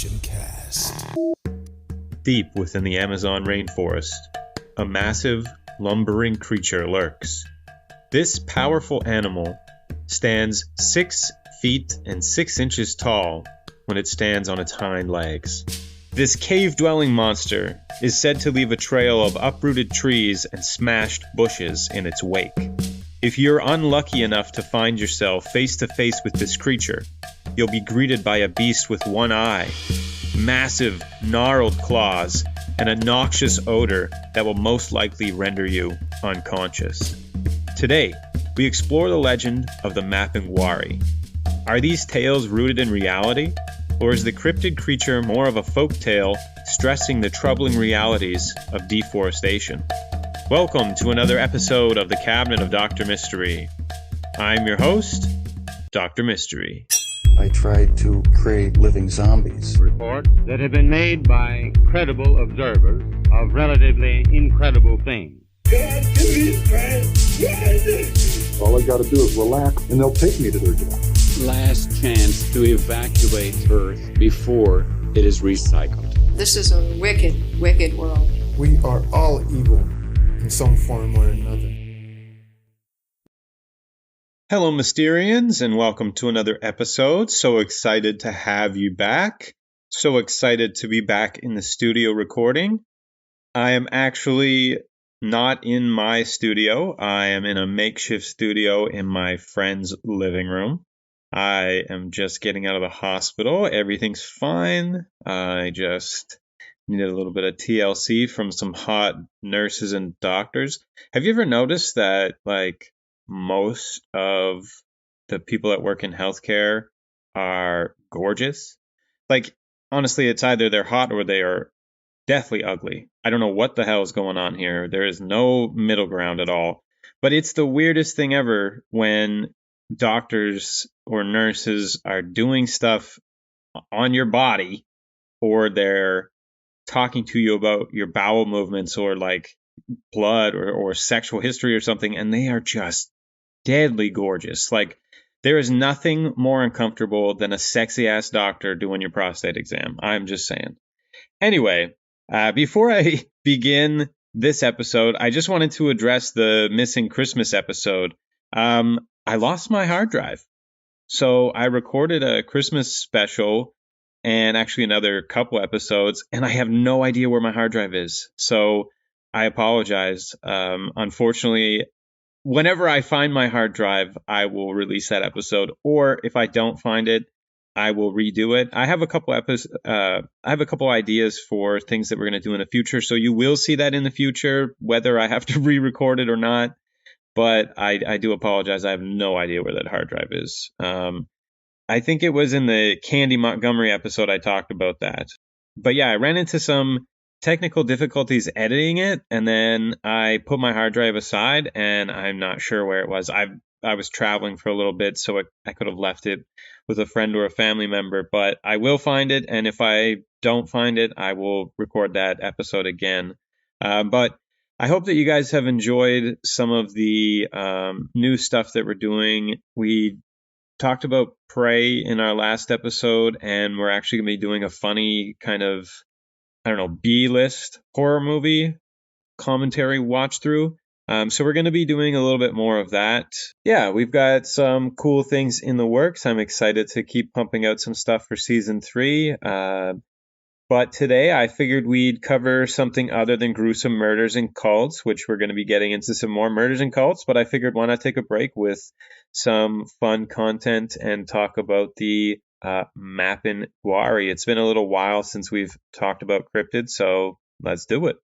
Cryptidnation cast. Deep within the Amazon rainforest, a massive, lumbering creature lurks. This powerful animal stands 6 feet and 6 inches tall when it stands on its hind legs. This cave-dwelling monster is said to leave a trail of uprooted trees and smashed bushes in its wake. If you're unlucky enough to find yourself face to face with this creature, you'll be greeted by a beast with one eye, massive, gnarled claws, and a noxious odor that will most likely render you unconscious. Today, we explore the legend of the Mapinguari. Are these tales rooted in reality, or is the cryptid creature more of a folk tale stressing the troubling realities of deforestation? Welcome to another episode of the Cabinet of Dr. Mystery. I'm your host, Dr. Mystery. I tried to create living zombies. Reports that have been made by credible observers of relatively incredible things. All I got to do is relax, and they'll take me to their death. Last chance to evacuate Earth before it is recycled. This is a wicked, wicked world. We are all evil in some form or another. Hello, Mysterians, and welcome to another episode. So excited to have you back. So excited to be back in the studio recording. I am actually not in my studio. I am in a makeshift studio in my friend's living room. I am just getting out of the hospital. Everything's fine. I just needed a little bit of TLC from some hot nurses and doctors. Have you ever noticed that, most of the people that work in healthcare are gorgeous? Honestly, it's either they're hot or they are deathly ugly. I don't know what the hell is going on here. There is no middle ground at all. But it's the weirdest thing ever when doctors or nurses are doing stuff on your body, or they're talking to you about your bowel movements or blood or sexual history or something, and they are just deadly gorgeous. There is nothing more uncomfortable than a sexy ass doctor doing your prostate exam. I'm just saying. Anyway, before I begin this episode, I just wanted to address the missing Christmas episode. I lost my hard drive. So I recorded a Christmas special and actually another couple episodes, and I have no idea where my hard drive is. So I apologize. Unfortunately, whenever I find my hard drive, I will release that episode. Or if I don't find it, I will redo it. I have a couple ideas for things that we're going to do in the future. So you will see that in the future, whether I have to re-record it or not. But I do apologize. I have no idea where that hard drive is. I think it was in the Candy Montgomery episode I talked about that. But yeah, I ran into some technical difficulties editing it, and then I put my hard drive aside, and I'm not sure where it was. I was traveling for a little bit, so I could have left it with a friend or a family member, but I will find it, and if I don't find it, I will record that episode again. But I hope that you guys have enjoyed some of the new stuff that we're doing. We talked about Prey in our last episode, and we're actually going to be doing a funny kind of, B-list horror movie commentary watch through. So we're going to be doing a little bit more of that. Yeah, we've got some cool things in the works. I'm excited to keep pumping out some stuff for season 3. But today I figured we'd cover something other than gruesome murders and cults, which we're going to be getting into some more murders and cults. But I figured why not take a break with some fun content and talk about the Mapinguari. It's been a little while since we've talked about cryptids, so let's do it.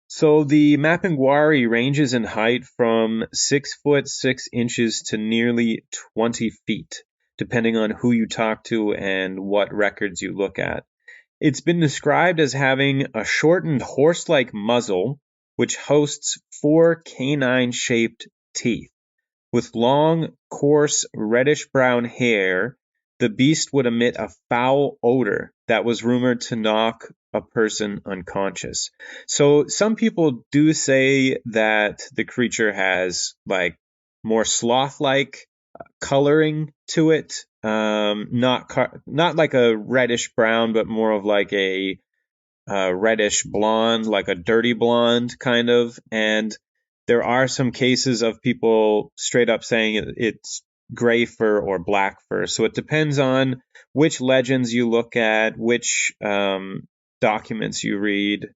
So the Mapinguari ranges in height from 6 foot 6 inches to nearly 20 feet, depending on who you talk to and what records you look at. It's been described as having a shortened horse-like muzzle, which hosts 4 canine-shaped teeth. With long, coarse, reddish-brown hair, the beast would emit a foul odor that was rumored to knock a person unconscious. So some people do say that the creature has more sloth-like coloring to it, not like a reddish brown, but more of like a reddish blonde, like a dirty blonde kind of. And there are some cases of people straight up saying it's gray fur or black fur. So it depends on which legends you look at, which documents you read.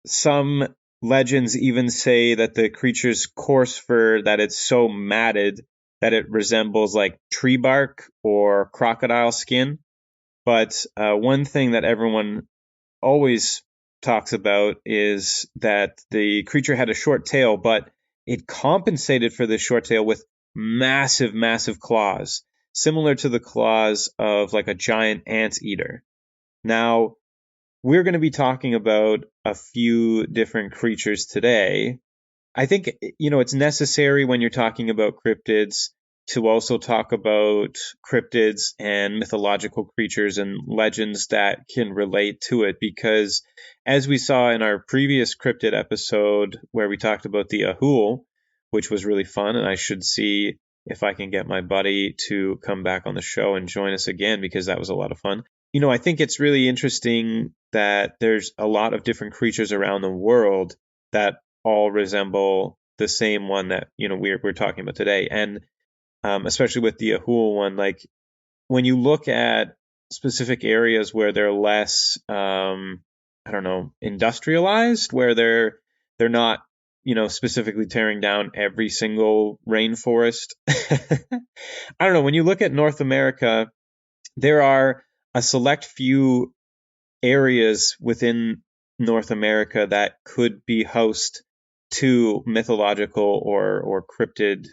Some legends even say that the creature's coarse fur, that it's so matted that it resembles like tree bark or crocodile skin. But one thing that everyone always talks about is that the creature had a short tail, but it compensated for the short tail with massive, massive claws, similar to the claws of like a giant anteater. Now, we're going to be talking about a few different creatures today. I think, it's necessary when you're talking about cryptids to also talk about cryptids and mythological creatures and legends that can relate to it, because as we saw in our previous cryptid episode where we talked about the Ahul, which was really fun, and I should see if I can get my buddy to come back on the show and join us again, because that was a lot of fun. I think it's really interesting that there's a lot of different creatures around the world that all resemble the same one that, we're talking about today. And especially with the Ahul one, like when you look at specific areas where they're less, industrialized, where they're not, specifically tearing down every single rainforest. I don't know. When you look at North America, there are a select few areas within North America that could be host to mythological or cryptid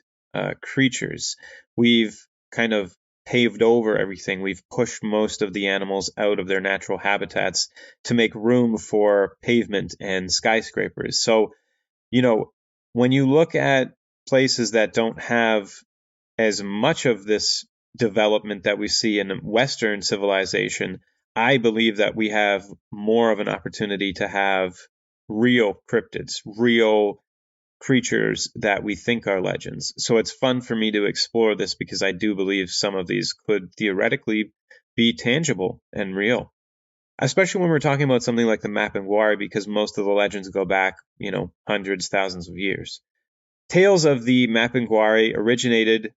creatures. We've kind of paved over everything. We've pushed most of the animals out of their natural habitats to make room for pavement and skyscrapers. So, when you look at places that don't have as much of this development that we see in Western civilization, I believe that we have more of an opportunity to have real cryptids, real creatures that we think are legends. So it's fun for me to explore this because I do believe some of these could theoretically be tangible and real, especially when we're talking about something like the Mapinguari, because most of the legends go back, hundreds, thousands of years. Tales of the Mapinguari originated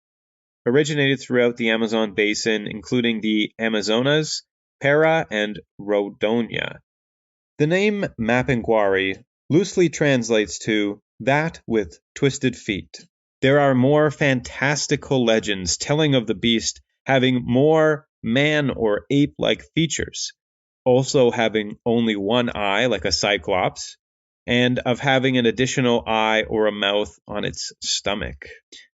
throughout the Amazon basin, including the Amazonas, Para, and Rodonia. The name Mapinguari loosely translates to that with twisted feet. There are more fantastical legends telling of the beast having more man or ape-like features, also having only one eye like a cyclops, and of having an additional eye or a mouth on its stomach.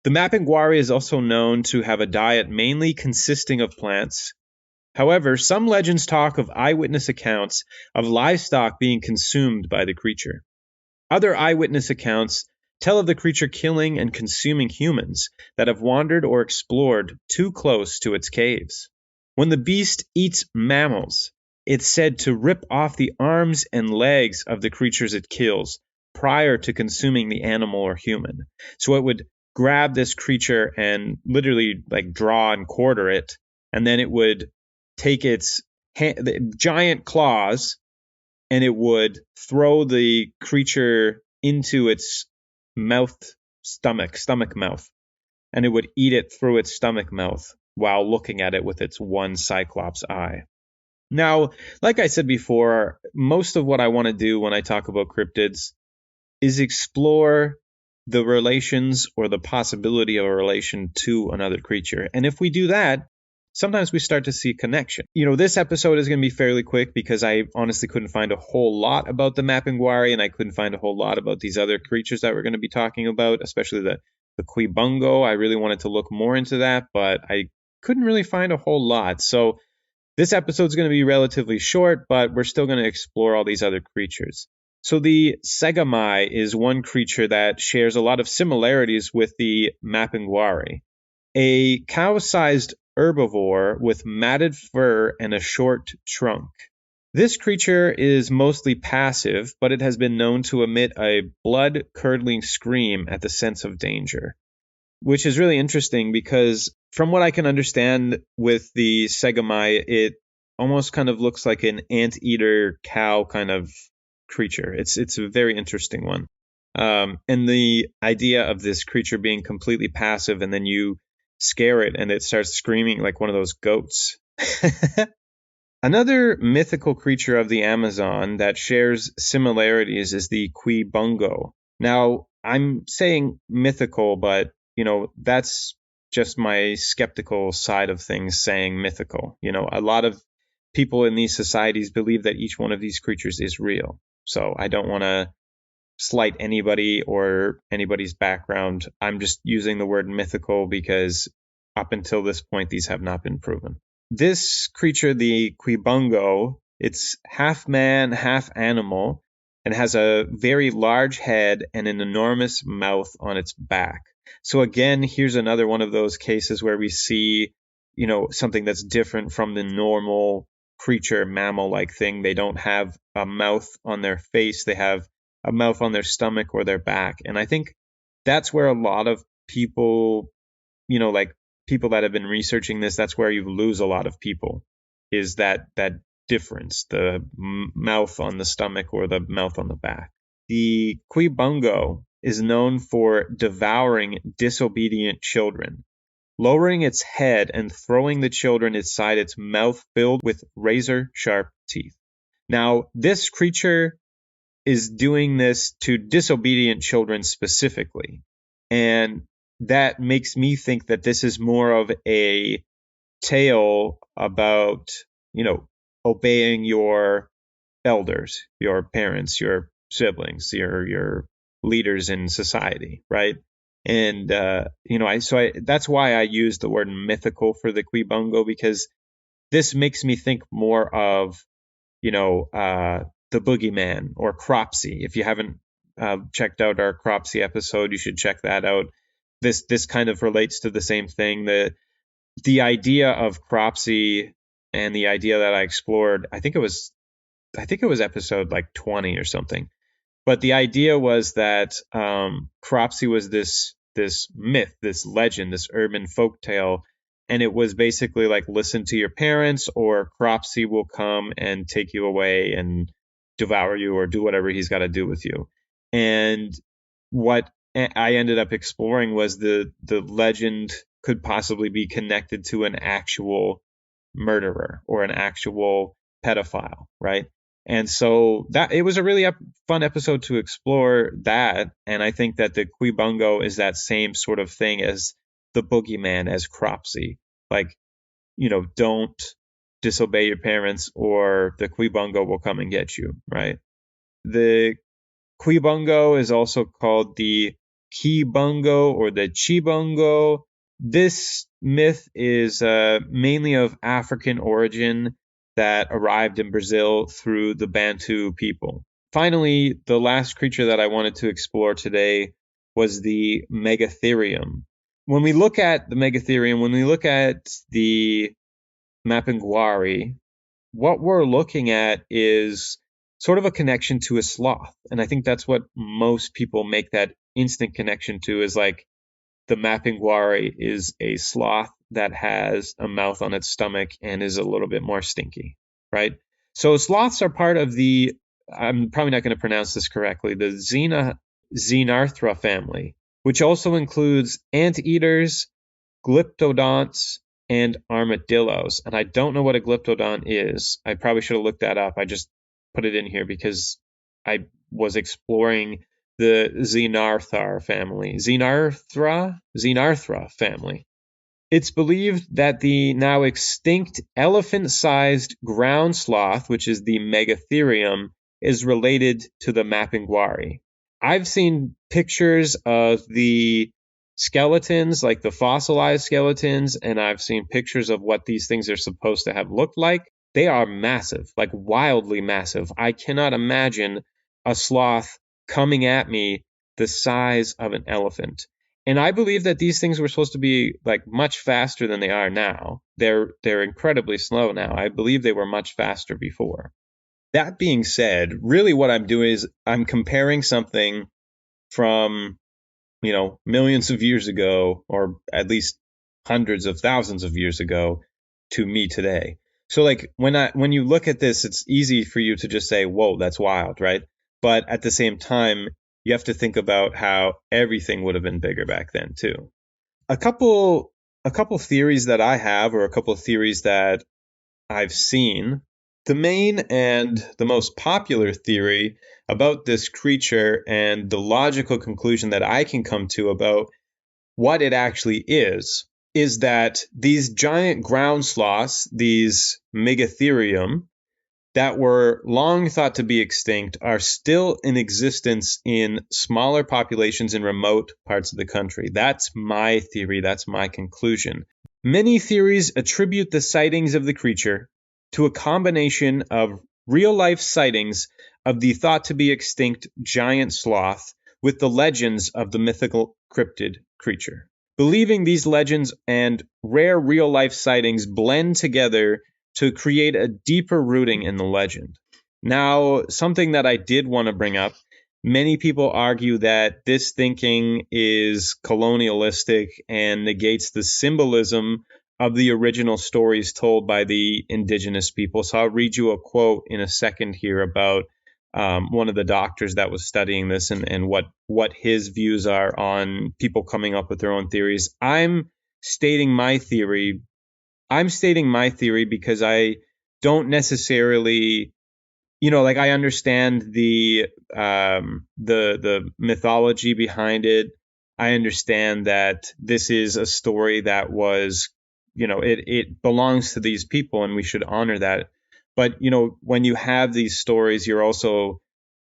The Mapinguari is also known to have a diet mainly consisting of plants. However, some legends talk of eyewitness accounts of livestock being consumed by the creature. Other eyewitness accounts tell of the creature killing and consuming humans that have wandered or explored too close to its caves. When the beast eats mammals, it's said to rip off the arms and legs of the creatures it kills prior to consuming the animal or human. So it would grab this creature and literally like draw and quarter it, and then it would take its giant claws and it would throw the creature into its stomach mouth, and it would eat it through its stomach mouth while looking at it with its one cyclops eye. Now, like I said before, most of what I want to do when I talk about cryptids is explore the relations or the possibility of a relation to another creature. And if we do that, sometimes we start to see connection. This episode is going to be fairly quick because I honestly couldn't find a whole lot about the Mapinguari, and I couldn't find a whole lot about these other creatures that we're going to be talking about, especially the Quibungo. I really wanted to look more into that, but I couldn't really find a whole lot. So this episode is going to be relatively short, but we're still going to explore all these other creatures. So the Segamai is one creature that shares a lot of similarities with the Mapinguari. A cow-sized herbivore with matted fur and a short trunk. This creature is mostly passive, but it has been known to emit a blood-curdling scream at the sense of danger. which is really interesting because from what I can understand with the Segamai, it almost kind of looks like an anteater cow kind of creature. It's a very interesting one. And the idea of this creature being completely passive and then you scare it and it starts screaming like one of those goats. Another mythical creature of the Amazon that shares similarities is the Quibungo. Now, I'm saying mythical, but, that's just my skeptical side of things saying mythical. A lot of people in these societies believe that each one of these creatures is real. So I don't want to slight anybody or anybody's background. I'm just using the word mythical because up until this point, these have not been proven. This creature, the Quibungo, it's half man, half animal, and has a very large head and an enormous mouth on its back. So again, here's another one of those cases where we see, something that's different from the normal creature, mammal-like thing. They don't have a mouth on their face. They have a mouth on their stomach or their back. And I think that's where a lot of people, people that have been researching this, that's where you lose a lot of people, is that difference, the mouth on the stomach or the mouth on the back. The Quibungo is known for devouring disobedient children, lowering its head and throwing the children inside its mouth filled with razor-sharp teeth. Now, this creature is doing this to disobedient children specifically, and that makes me think that this is more of a tale about, obeying your elders, your parents, your siblings, your leaders in society, right? And, that's why I use the word mythical for the Quibungo, because this makes me think more of, the boogeyman or Cropsy. If you haven't checked out our Cropsy episode, you should check that out. This kind of relates to the same thing. The idea of Cropsy and the idea that I explored, I think it was episode like 20 or something. But the idea was that Cropsy was this myth, this legend, this urban folktale, and it was basically like, listen to your parents or Cropsy will come and take you away and devour you or do whatever he's got to do with you. And what I ended up exploring was the legend could possibly be connected to an actual murderer or an actual pedophile, right? And so that it was a really fun episode to explore that. And I think that the Quibungo is that same sort of thing as the boogeyman, as Cropsy. Like, don't disobey your parents or the Quibungo will come and get you, right? The Quibungo is also called the Kibungo or the Chibungo. This myth is mainly of African origin that arrived in Brazil through the Bantu people. Finally, the last creature that I wanted to explore today was the Megatherium. When we look at the Megatherium, when we look at the Mapinguari, what we're looking at is sort of a connection to a sloth. And I think that's what most people make that instant connection to, is like the Mapinguari is a sloth that has a mouth on its stomach and is a little bit more stinky, right? So sloths are part of the, I'm probably not going to pronounce this correctly, the Xenarthra family, which also includes anteaters, glyptodonts, and armadillos. And I don't know what a glyptodont is. I probably should have looked that up. I just put it in here because I was exploring the Xenarthra family. Xenarthra family. It's believed that the now extinct elephant-sized ground sloth, which is the Megatherium, is related to the Mapinguari. I've seen pictures of the skeletons, like the fossilized skeletons, and I've seen pictures of what these things are supposed to have looked like. They are massive, like wildly massive. I cannot imagine a sloth coming at me the size of an elephant. And I believe that these things were supposed to be like much faster than they are now. They're incredibly slow now. I believe they were much faster before. That being said, really what I'm doing is I'm comparing something from millions of years ago, or at least hundreds of thousands of years ago, to me today. So like when you look at this, it's easy for you to just say, whoa, that's wild, right? But at the same time, you have to think about how everything would have been bigger back then too. A couple theories that I have, or a couple of theories that I've seen. The main and the most popular theory about this creature, and the logical conclusion that I can come to about what it actually is that these giant ground sloths, these Megatherium, that were long thought to be extinct, are still in existence in smaller populations in remote parts of the country. That's my theory. That's my conclusion. Many theories attribute the sightings of the creature to a combination of real-life sightings of the thought to be extinct giant sloth with the legends of the mythical cryptid creature. Believing these legends and rare real-life sightings blend together to create a deeper rooting in the legend. Now, something that I did want to bring up, many people argue that this thinking is colonialistic and negates the symbolism of the original stories told by the indigenous people. So I'll read you a quote in a second here about one of the doctors that was studying this, and what his views are on people coming up with their own theories. I'm stating my theory because I don't necessarily, like, I understand the mythology behind it. I understand that this is a story that was, it belongs to these people and we should honor that. But, when you have these stories, you're also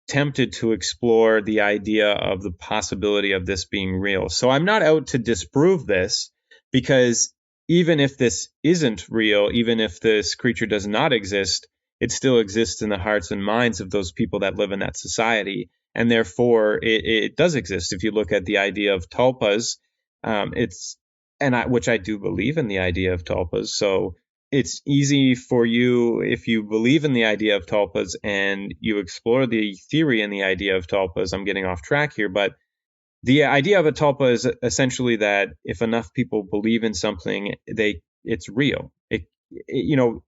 tempted to explore the idea of the possibility of this being real. So I'm not out to disprove this, because even if this isn't real, even if this creature does not exist, it still exists in the hearts and minds of those people that live in that society. And therefore, it does exist. If you look at the idea of tulpas, which I do believe in the idea of tulpas. So it's easy for you, if you believe in the idea of tulpas and you explore the theory and the idea of tulpas. I'm getting off track here, but the idea of a tulpa is essentially that if enough people believe in something, it's real.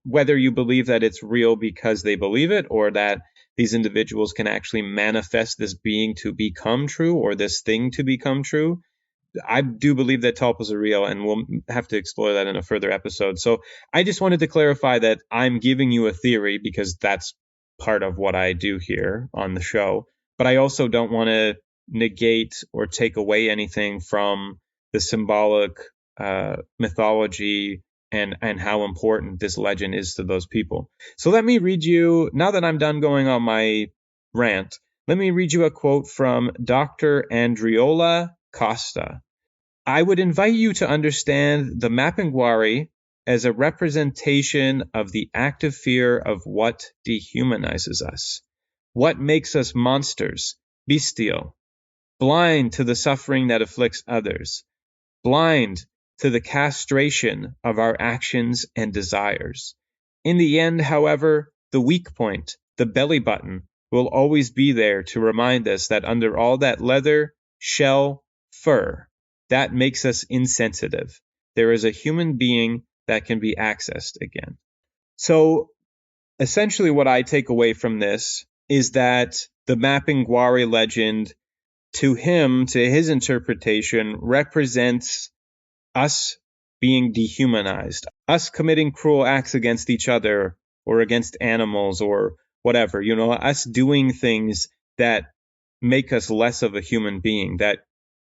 Whether you believe that it's real because they believe it, or that these individuals can actually manifest this being to become true, or this thing to become true. I do believe that tulpas are real, and we'll have to explore that in a further episode. So I just wanted to clarify that I'm giving you a theory because that's part of what I do here on the show. But I also don't want to negate or take away anything from the symbolic mythology and how important this legend is to those people. So let me read you, now that I'm done going on my rant, let me read you a quote from Dr. Andriola Costa. I would invite you to understand the Mapinguari as a representation of the active fear of what dehumanizes us, what makes us monsters, bestial, blind to the suffering that afflicts others, blind to the castration of our actions and desires. In the end, however, the weak point, the belly button, will always be there to remind us that under all that leather, shell, fur, that makes us insensitive, there is a human being that can be accessed again. So essentially what I take away from this is that the Mapinguari legend, to his interpretation, represents us being dehumanized, us committing cruel acts against each other or against animals or whatever, us doing things that make us less of a human being, that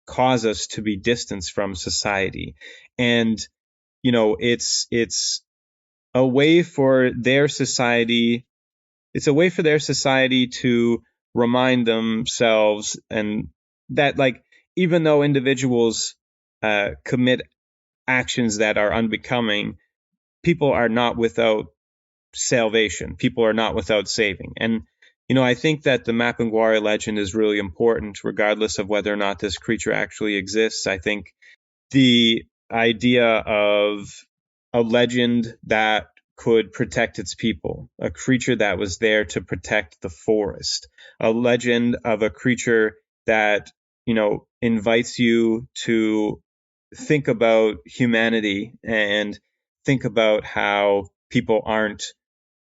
cause us to be distanced from society. And, it's a way for their society, to remind themselves, and that, like, even though individuals commit actions that are unbecoming, people are not without salvation. People are not without saving. And, I think that the Mapinguari legend is really important, regardless of whether or not this creature actually exists. I think the idea of a legend that could protect its people, a creature that was there to protect the forest, a legend of a creature that, invites you to think about humanity and think about how people aren't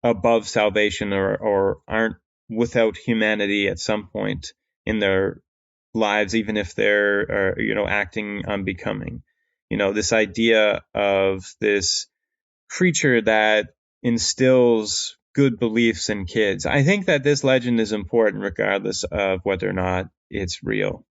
above salvation or aren't without humanity at some point in their lives, even if they're acting unbecoming. This idea of this creature that instills good beliefs in kids. I think that this legend is important regardless of whether or not it's real.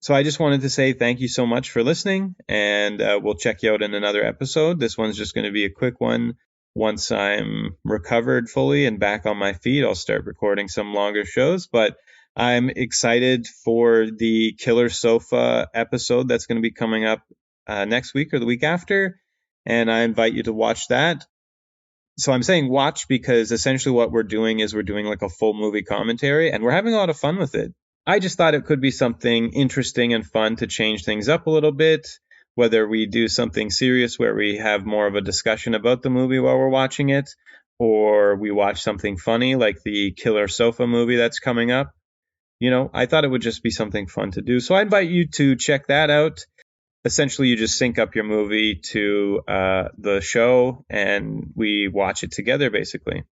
So I just wanted to say thank you so much for listening, and we'll check you out in another episode. This one's just going to be a quick one. Once I'm recovered fully and back on my feet, I'll start recording some longer shows, but I'm excited for the Killer Sofa episode that's going to be coming up next week or the week after, and I invite you to watch that. So I'm saying watch because essentially what we're doing is we're doing like a full movie commentary, and we're having a lot of fun with it. I just thought it could be something interesting and fun to change things up a little bit, whether we do something serious where we have more of a discussion about the movie while we're watching it, or we watch something funny like the Killer Sofa movie that's coming up. I thought it would just be something fun to do. So I invite you to check that out. Essentially, you just sync up your movie to the show, and we watch it together, basically.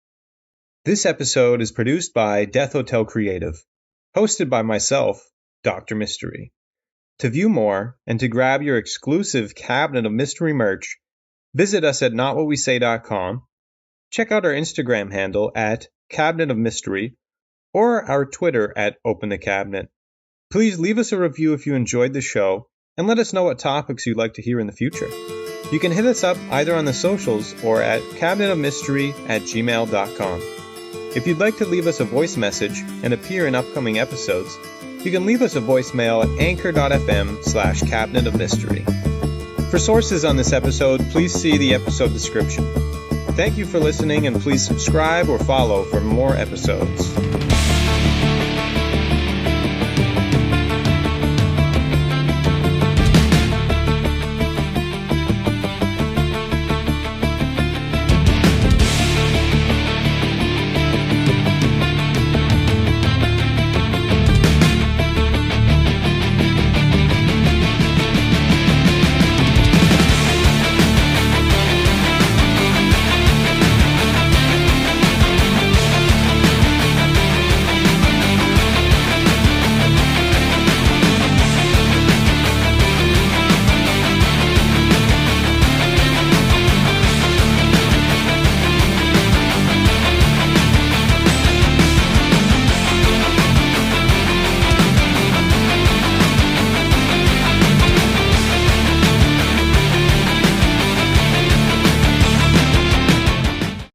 This episode is produced by Death Hotel Creative, hosted by myself, Dr. Mystery. To view more and to grab your exclusive Cabinet of Mystery merch, visit us at notwhatwesay.com, check out our Instagram handle at Cabinet of Mystery, or our Twitter at Open the Cabinet. Please leave us a review if you enjoyed the show, and let us know what topics you'd like to hear in the future. You can hit us up either on the socials or at cabinetofmystery@gmail.com. If you'd like to leave us a voice message and appear in upcoming episodes, you can leave us a voicemail at anchor.fm/Cabinet of Mystery. For sources on this episode, please see the episode description. Thank you for listening, and please subscribe or follow for more episodes.